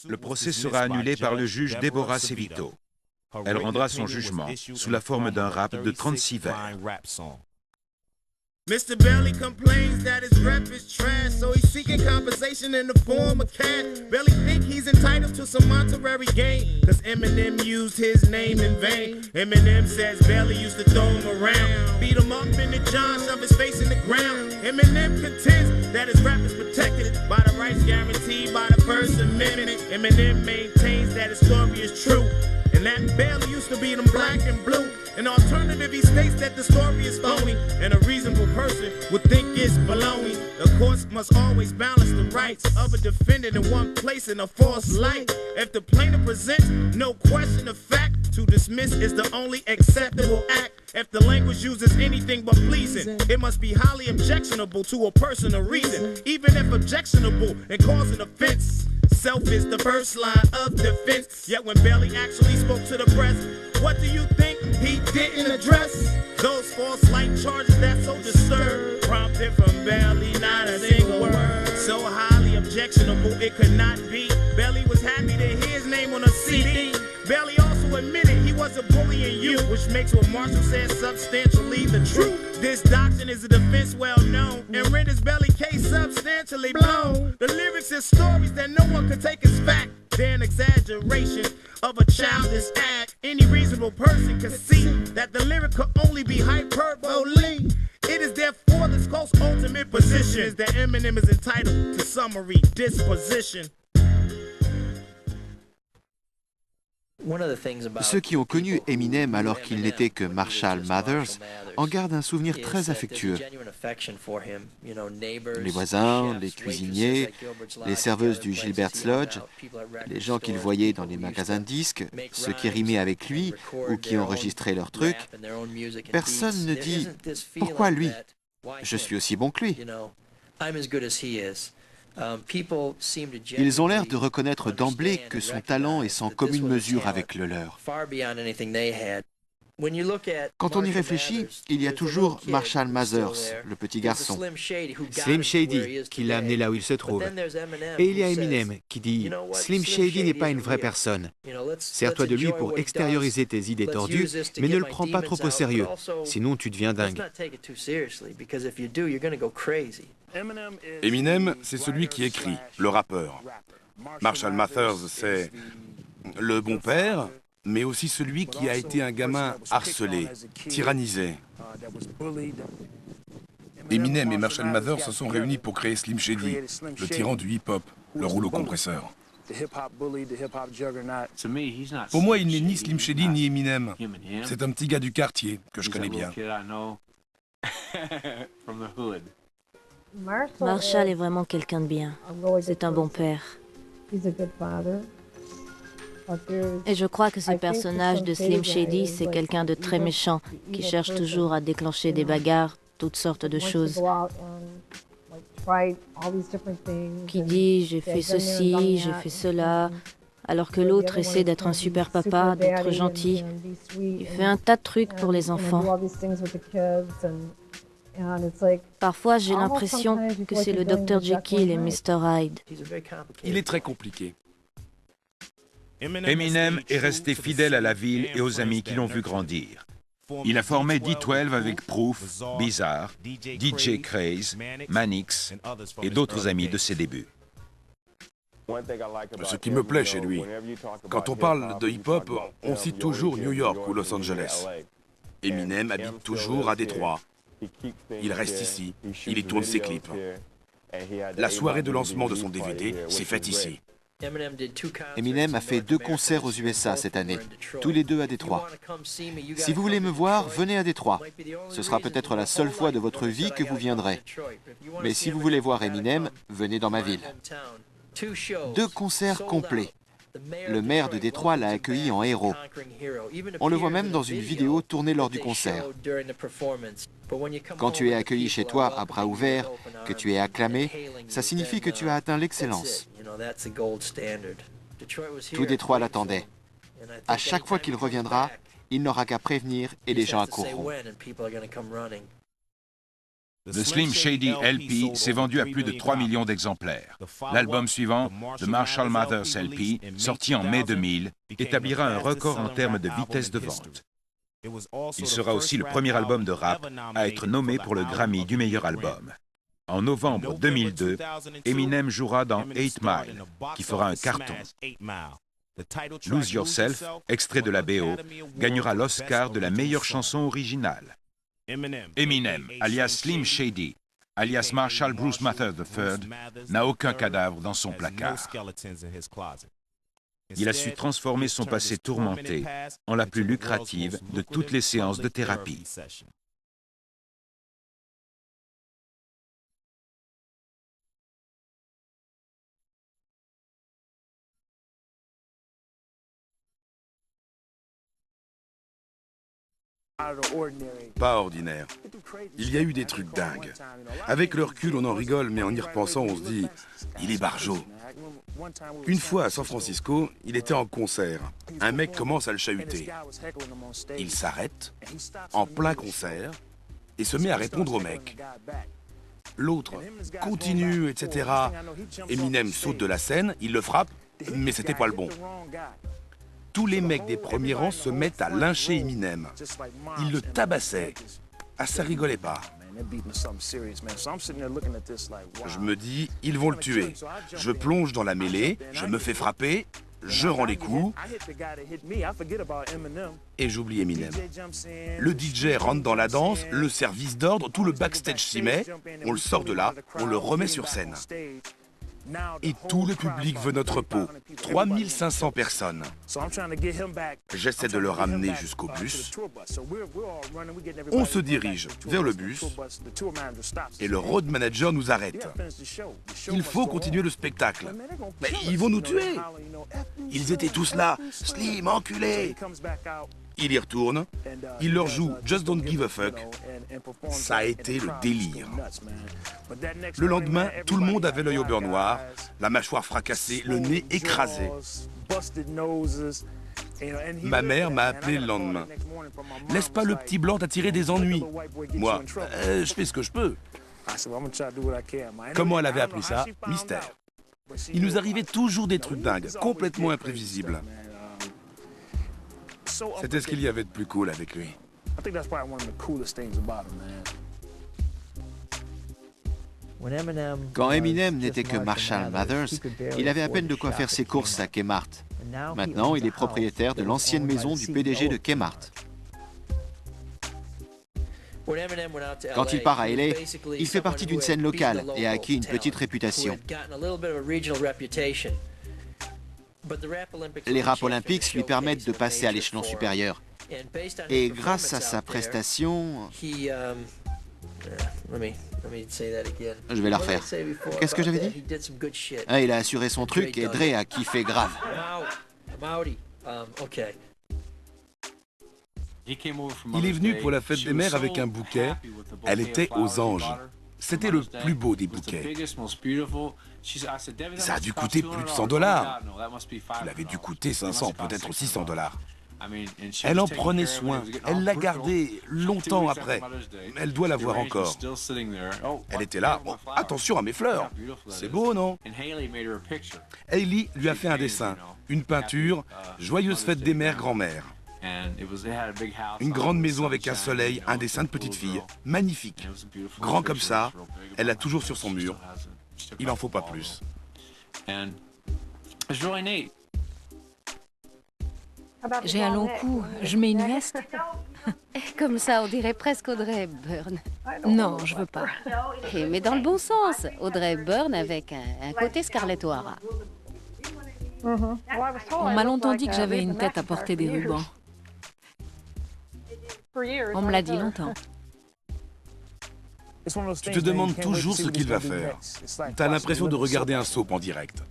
Le procès sera annulé par le juge Deborah Sevito. Elle rendra son jugement sous la forme d'un rap de 36 vers. Mr. Belly complains that his rep is trash, so he's seeking compensation in the form of cash. Belly think he's entitled to some monetary gain, cause Eminem used his name in vain. Eminem says Belly used to throw him around, beat him up in the John, shove his face in the ground. Eminem contends that his rap is protected by the rights guaranteed by the First Amendment. Eminem maintains that his story is true, and that Belly used to beat him black and blue. An alternative, he states that the story is phony, and a reasonable person would think it's baloney. The courts must always balance the rights of a defendant in one place in a false light. If the plaintiff presents no question of fact, to dismiss is the only acceptable act. If the language uses anything but pleasing, it must be highly objectionable to a person of reason. Even if objectionable and cause an offense, self is the first line of defense. Yet when Belly actually spoke to the press, what do you think he didn't address? Those false light charges that so disturb, prompted from Belly, not a single word. So highly objectionable it could not be. Belly was happy to hear his name on a CD. Belly also admitted he was a bully in youth, which makes what Marshall said substantially the truth. This doctrine is a defense well known and renders Belly case substantially blown. The lyrics are stories that no one can take as fact. They're an exaggeration of a childish act. Any reasonable person can see that the lyric could only be hyperbole. It is therefore this court's ultimate position is that Eminem is entitled to summary disposition. Ceux qui ont connu Eminem alors qu'il n'était que Marshall Mathers en gardent un souvenir très affectueux. Les voisins, les cuisiniers, les serveuses du Gilbert's Lodge, les gens qu'il voyait dans les magasins de disques, ceux qui rimaient avec lui ou qui enregistraient leurs trucs, personne ne dit « Pourquoi lui? Je suis aussi bon que lui ». Ils ont l'air de reconnaître d'emblée que son talent est sans commune mesure avec le leur. Quand on y réfléchit, il y a toujours Marshall Mathers, le petit garçon. Slim Shady, qui l'a amené là où il se trouve. Et il y a Eminem, qui dit « Slim Shady n'est pas une vraie personne. Sers-toi de lui pour extérioriser tes idées tordues, mais ne le prends pas trop au sérieux, sinon tu deviens dingue. » Eminem, c'est celui qui écrit, le rappeur. Marshall Mathers, c'est le bon père, mais aussi celui qui a été un gamin harcelé, tyrannisé. Eminem et Marshall Mathers se sont réunis pour créer Slim Shady, le tyran du hip-hop, le rouleau compresseur. Pour moi, il n'est ni Slim Shady ni Eminem. C'est un petit gars du quartier que je connais bien. Marshall est vraiment quelqu'un de bien. C'est un bon père. Et je crois que ce personnage de Slim Shady, c'est quelqu'un de très méchant, qui cherche toujours à déclencher des bagarres, toutes sortes de choses. Qui dit « j'ai fait ceci, j'ai fait cela », alors que l'autre essaie d'être un super papa, d'être gentil. Il fait un tas de trucs pour les enfants. Parfois, j'ai l'impression que c'est le Dr Jekyll et Mr Hyde. Il est très compliqué. Eminem est resté fidèle à la ville et aux amis qui l'ont vu grandir. Il a formé D12 avec Proof, Bizarre, DJ Craze, Mannix et d'autres amis de ses débuts. Ce qui me plaît chez lui, quand on parle de hip-hop, on cite toujours New York ou Los Angeles. Eminem habite toujours à Détroit. Il reste ici, il y tourne ses clips. La soirée de lancement de son DVD s'est faite ici. Eminem a fait 2 concerts aux USA cette année, tous les 2 à Détroit. Si vous voulez me voir, venez à Détroit. Ce sera peut-être la seule fois de votre vie que vous viendrez. Mais si vous voulez voir Eminem, venez dans ma ville. 2 concerts complets. Le maire de Détroit l'a accueilli en héros. On le voit même dans une vidéo tournée lors du concert. Quand tu es accueilli chez toi à bras ouverts, que tu es acclamé, ça signifie que tu as atteint l'excellence. Tout Détroit l'attendait. À chaque fois qu'il reviendra, il n'aura qu'à prévenir et les gens accourront. The Slim Shady LP s'est vendu à plus de 3 millions d'exemplaires. L'album suivant, The Marshall Mathers LP, sorti en mai 2000, établira un record en termes de vitesse de vente. Il sera aussi le premier album de rap à être nommé pour le Grammy du meilleur album. En novembre 2002, Eminem jouera dans 8 Mile, qui fera un carton. Lose Yourself, extrait de la BO, gagnera l'Oscar de la meilleure chanson originale. Eminem, alias Slim Shady, alias Marshall Bruce Mathers III, n'a aucun cadavre dans son placard. Il a su transformer son passé tourmenté en la plus lucrative de toutes les séances de thérapie. Pas ordinaire. Il y a eu des trucs dingues. Avec le recul, on en rigole, mais en y repensant, on se dit, il est barjot. Une fois à San Francisco, il était en concert. Un mec commence à le chahuter. Il s'arrête, en plein concert, et se met à répondre au mec. L'autre continue, etc. Eminem saute de la scène, il le frappe, mais c'était pas le bon. Tous les mecs des premiers rangs se mettent à lyncher Eminem. Ils le tabassaient. Ah, ça rigolait pas. Je me dis, ils vont le tuer. Je plonge dans la mêlée, je me fais frapper, je rends les coups, et j'oublie Eminem. Le DJ rentre dans la danse, le service d'ordre, tout le backstage s'y met, on le sort de là, on le remet sur scène. Et tout le public veut notre peau. 3500 personnes. J'essaie de le ramener jusqu'au bus. On se dirige vers le bus et le road manager nous arrête. Il faut continuer le spectacle. Mais ils vont nous tuer. Ils étaient tous là. Slim, enculé. Il y retourne, il leur joue Just Don't Give a Fuck. Ça a été le délire. Le lendemain, tout le monde avait l'œil au beurre noir, la mâchoire fracassée, le nez écrasé. Ma mère m'a appelé le lendemain. Laisse pas le petit blanc t'attirer des ennuis. Moi, je fais ce que je peux. Comment elle avait appelé ça? Mystère. Il nous arrivait toujours des trucs dingues, complètement imprévisibles. C'était ce qu'il y avait de plus cool avec lui. Quand Eminem n'était que Marshall Mathers, il avait à peine de quoi faire ses courses à Kmart. Maintenant, il est propriétaire de l'ancienne maison du PDG de Kmart. Quand il part à LA, il fait partie d'une scène locale et a acquis une petite réputation. Les Rap Olympics lui permettent de passer à l'échelon supérieur. Et grâce à sa prestation... Je vais la refaire. Qu'est-ce que j'avais dit? Ah, il a assuré son truc et Dre a kiffé grave. Il est venu pour la fête des mères avec un bouquet. Elle était aux anges. C'était le plus beau des bouquets. Ça a dû coûter plus de $100. Il avait dû coûter 500, peut-être 600 $. Elle en prenait soin. Elle l'a gardé longtemps après. Elle doit l'avoir encore. Elle était là. Bon, attention à mes fleurs. C'est beau, non? Hailey lui a fait un dessin, une peinture, Joyeuse fête des mères, grand-mère. Une grande maison avec un soleil, un dessin de petite fille. Magnifique. Grand comme ça, elle l'a toujours sur son mur. Il n'en faut pas plus. J'ai un long cou, je mets une veste. Comme ça, on dirait presque Audrey Hepburn. Non, je veux pas. Mais dans le bon sens. Audrey Hepburn avec un côté Scarlett O'Hara. On m'a longtemps dit que j'avais une tête à porter des rubans. On me l'a dit longtemps. Tu te demandes toujours ce qu'il va faire. T'as l'impression de regarder un soap en direct.